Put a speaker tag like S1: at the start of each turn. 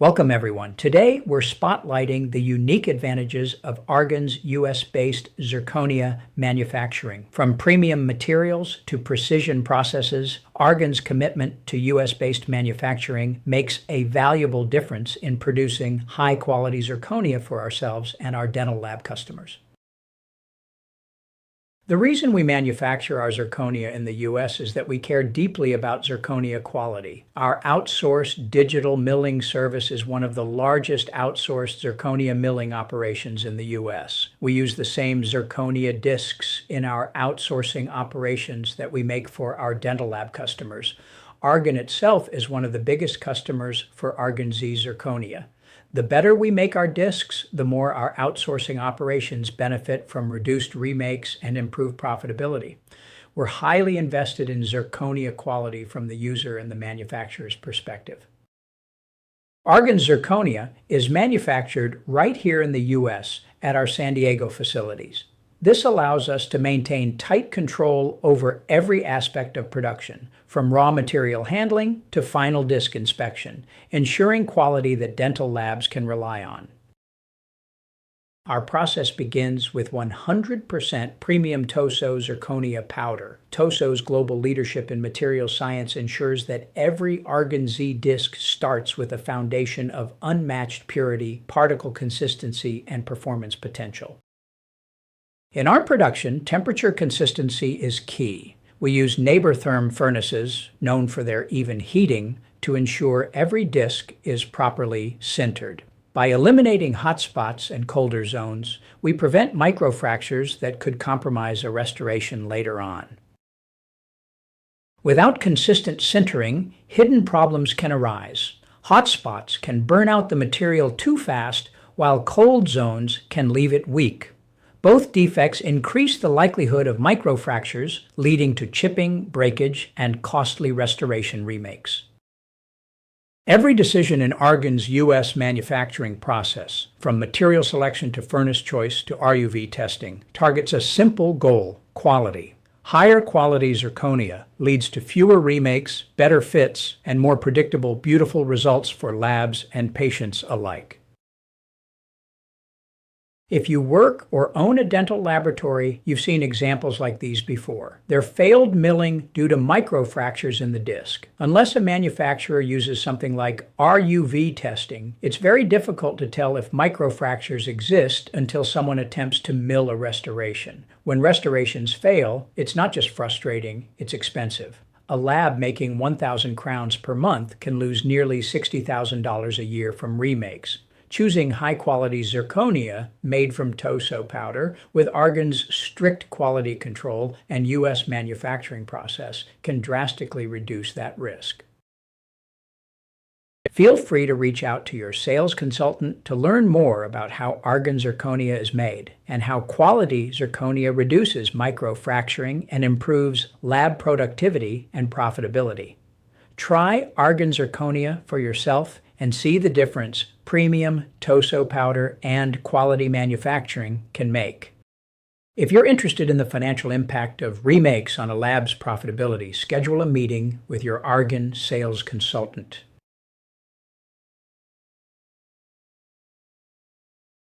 S1: Welcome everyone. Today we're spotlighting the unique advantages of Argen's US-based zirconia manufacturing. From premium materials to precision processes, Argen's commitment to US-based manufacturing makes a valuable difference in producing high-quality zirconia for ourselves and our dental lab customers. The reason we manufacture our zirconia in the U.S. is that we care deeply about zirconia quality. Our outsourced digital milling service is one of the largest outsourced zirconia milling operations in the U.S. We use the same zirconia discs in our outsourcing operations that we make for our dental lab customers. Argen itself is one of the biggest customers for Argen Zirconia. The better we make our discs, the more our outsourcing operations benefit from reduced remakes and improved profitability. We're highly invested in zirconia quality from the user and the manufacturer's perspective. Argen Zirconia is manufactured right here in the U.S. at our San Diego facilities. This allows us to maintain tight control over every aspect of production, from raw material handling to final disc inspection, ensuring quality that dental labs can rely on. Our process begins with 100% premium TOSOH zirconia powder. TOSOH's global leadership in material science ensures that every Argen Z disc starts with a foundation of unmatched purity, particle consistency, and performance potential. In our production, temperature consistency is key. We use Nabertherm furnaces, known for their even heating, to ensure every disc is properly sintered. By eliminating hot spots and colder zones, we prevent microfractures that could compromise a restoration later on. Without consistent sintering, hidden problems can arise. Hot spots can burn out the material too fast, while cold zones can leave it weak. Both defects increase the likelihood of microfractures, leading to chipping, breakage, and costly restoration remakes. Every decision in Argen's U.S. manufacturing process, from material selection to furnace choice to RUV testing, targets a simple goal: quality. Higher quality zirconia leads to fewer remakes, better fits, and more predictable, beautiful results for labs and patients alike. If you work or own a dental laboratory, you've seen examples like these before. They're failed milling due to microfractures in the disc. Unless a manufacturer uses something like RUV testing, it's very difficult to tell if microfractures exist until someone attempts to mill a restoration. When restorations fail, it's not just frustrating, it's expensive. A lab making 1,000 crowns per month can lose nearly $60,000 a year from remakes. Choosing high-quality zirconia made from TOSOH powder with Argen's strict quality control and U.S. manufacturing process can drastically reduce that risk. Feel free to reach out to your sales consultant to learn more about how Argen zirconia is made and how quality zirconia reduces microfracturing and improves lab productivity and profitability. Try Argen zirconia for yourself and see the difference premium TOSOH powder and quality manufacturing can make. If you're interested in the financial impact of remakes on a lab's profitability, schedule a meeting with your Argen Sales Consultant.